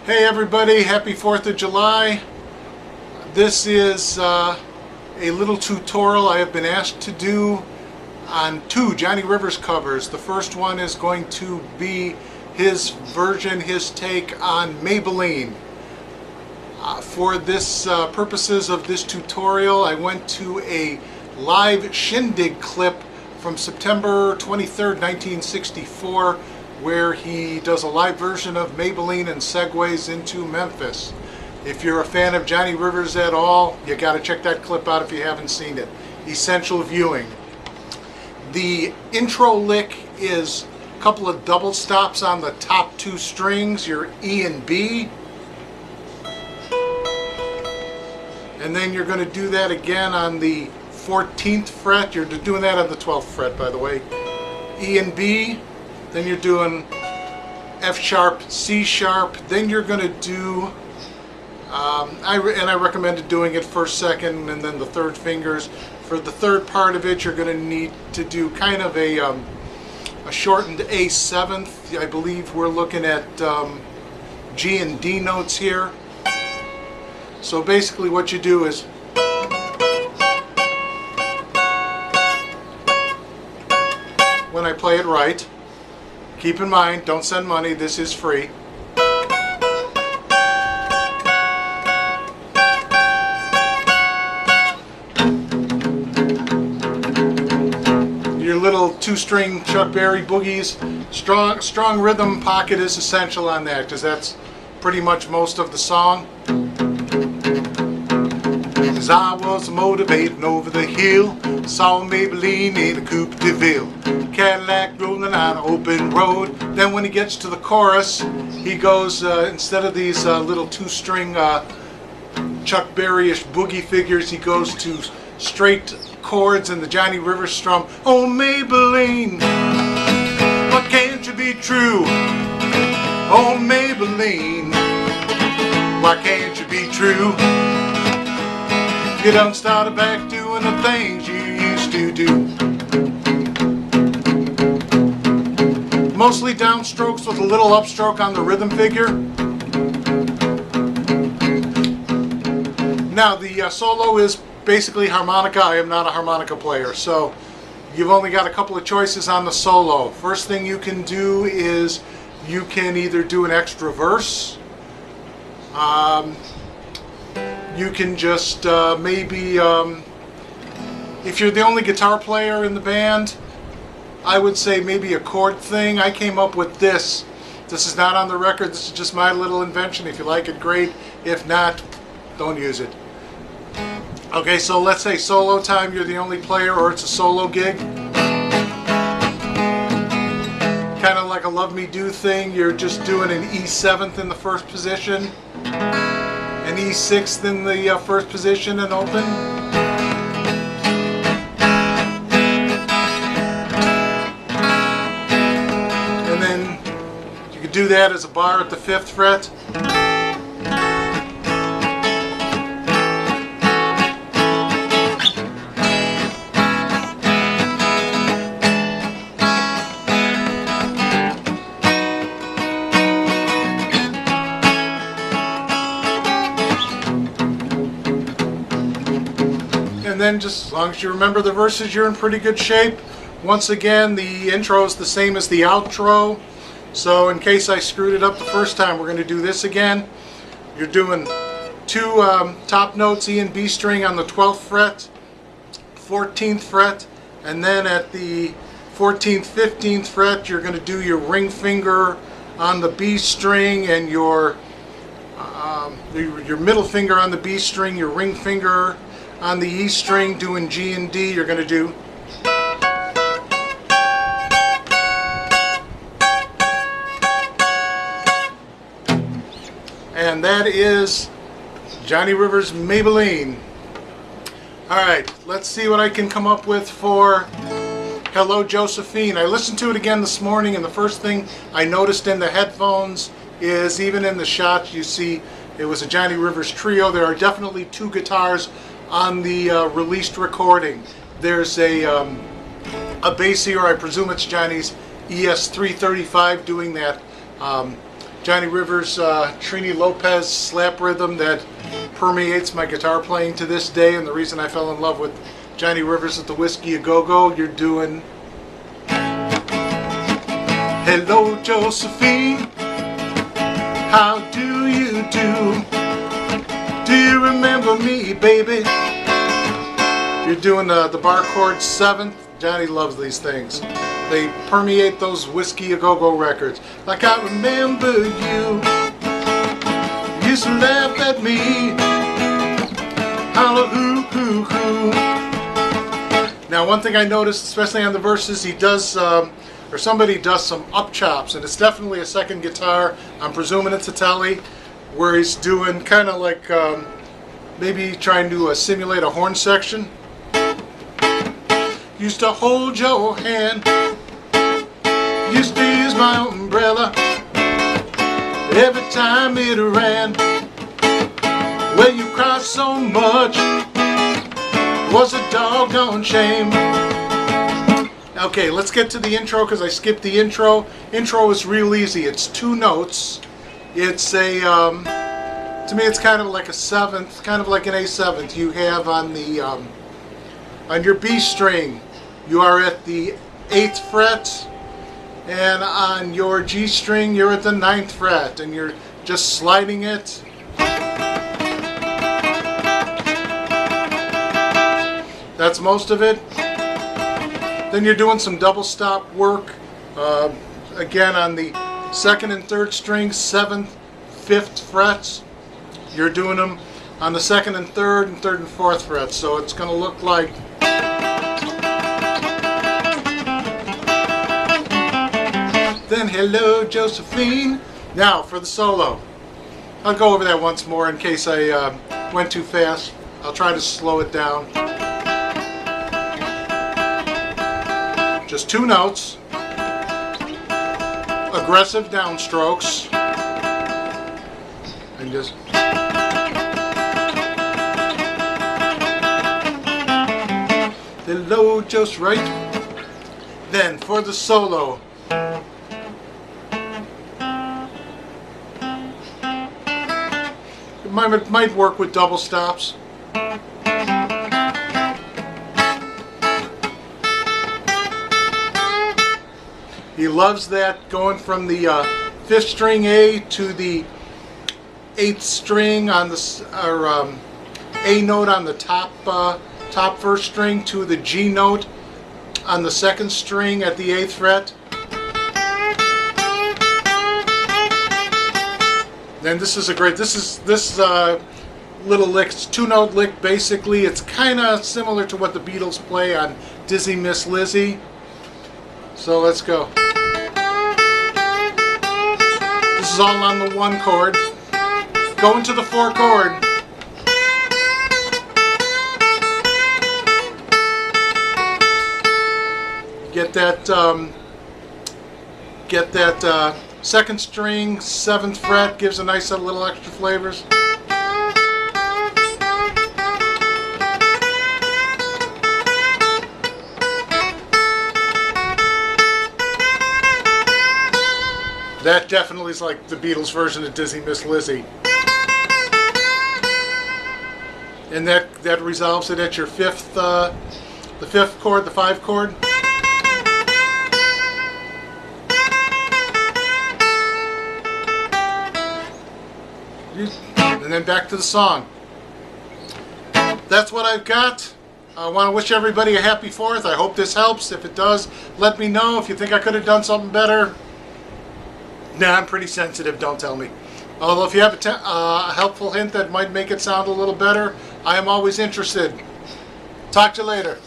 Hey everybody, happy 4th of July. This is a little tutorial I have been asked to do on two Johnny Rivers covers. The first one is going to be his version, his take on Maybelline. For this purposes of this tutorial, I went to a live shindig clip from September 23rd, 1964, where he does a live version of Maybelline and segues into Memphis. If you're a fan of Johnny Rivers at all, you got to check that clip out if you haven't seen it. Essential viewing. The intro lick is a couple of double stops on the top two strings, your E and B. And then you're going to do that again on the 14th fret. You're doing that on the 12th fret, by the way. E and B. Then you're doing F sharp, C sharp. Then you're going to do, I recommended doing it first, second, and then the third fingers. For the third part of it, you're going to need to do kind of a shortened A7th. I believe we're looking at G and D notes here. So basically what you do is when I play it right, keep in mind, don't send money, this is free. Your little two-string Chuck Berry boogies, strong rhythm pocket is essential on that, because that's pretty much most of the song. As I was motivating over the hill, saw Maybelline in a Coupe de Ville. Cadillac rolling on an open road. Then when he gets to the chorus, he goes, instead of these little two-string Chuck Berry-ish boogie figures, he goes to straight chords in the Johnny Rivers strum. Oh Maybelline, why can't you be true? Oh Maybelline, why can't you be true? You don't start back doing the things you used to do. Mostly downstrokes with a little upstroke on the rhythm figure. Now the solo is basically harmonica. I am not a harmonica player, so you've only got a couple of choices on the solo. First thing you can do is you can either do an extra verse. You can just maybe, if you're the only guitar player in the band, I would say maybe a chord thing. I came up with this. This is not on the record. This is just my little invention. If you like it, great. If not, don't use it. Okay, so let's say solo time, you're the only player, or it's a solo gig. Kind of like a Love Me Do thing. You're just doing an E7th in the first position, an E6th in the first position and open. And then you could do that as a bar at the 5th fret. And then just as long as you remember the verses, you're in pretty good shape. Once again, the intro is the same as the outro. So in case I screwed it up the first time, we're going to do this again. You're doing two top notes, E and B string on the 12th fret, 14th fret, and then at the 14th, 15th fret, you're going to do your ring finger on the B string and your middle finger on the B string, your ring finger on the E string, doing G and D. You're going to do. And that is Johnny Rivers' Maybelline. Alright, let's see what I can come up with for Hello Josephine. I listened to it again this morning, and the first thing I noticed in the headphones is, even in the shot, you see it was a Johnny Rivers trio. There are definitely two guitars on the released recording. There's a bass here. I presume it's Johnny's ES335 doing that Johnny Rivers' Trini Lopez slap rhythm that permeates my guitar playing to this day, and the reason I fell in love with Johnny Rivers at the Whiskey A Go-Go. You're doing Hello Josephine, how do you do? Do you remember me, baby? You're doing the bar chord 7th. Johnny loves these things. They permeate those Whiskey A Go-Go records. Like I remember you used to laugh at me. Holla hoo hoo hoo. Now one thing I noticed, especially on the verses, he does, or somebody does some up chops, and it's definitely a second guitar. I'm presuming it's a Telly, where he's doing kind of like maybe trying to simulate a horn section. Used to hold your hand, used to use my umbrella every time it ran. Well, you cried so much, was a doggone shame. Okay, let's get to the intro because I skipped the intro. Intro is real easy. It's 2 notes. It's a, to me it's kind of like a 7th, kind of like an A7th you have on the, on your B string. You are at the 8th fret, and on your G string you're at the 9th fret, and you're just sliding it. That's most of it. Then you're doing some double stop work, again on the 2nd and 3rd strings, 7th, 5th frets. You're doing them on the 2nd and 3rd and 3rd and 4th frets. So it's going to look like then Hello Josephine. Now for the solo. I'll go over that once more in case I went too fast. I'll try to slow it down. Just 2 notes, aggressive downstrokes, and just Hello, just right. Then for the solo, it might work with double stops. He loves that, going from the 5th string A to the 8th string on the A note on the top 1st string to the G note on the 2nd string at the 8th fret. Then this is a great. This little lick, 2-note lick. Basically, it's kind of similar to what the Beatles play on Dizzy Miss Lizzie. So let's go. This is all on the 1 chord. Go into the 4 chord. Get that 2nd string, 7th fret, gives a nice little extra flavors. That definitely is like the Beatles version of Dizzy Miss Lizzie. And that resolves it at your 5th, the 5th chord, the 5 chord. And then back to the song. That's what I've got. I want to wish everybody a happy 4th. I hope this helps. If it does, let me know. If you think I could have done something better, nah, I'm pretty sensitive, don't tell me. Although if you have a helpful hint that might make it sound a little better, I am always interested. Talk to you later.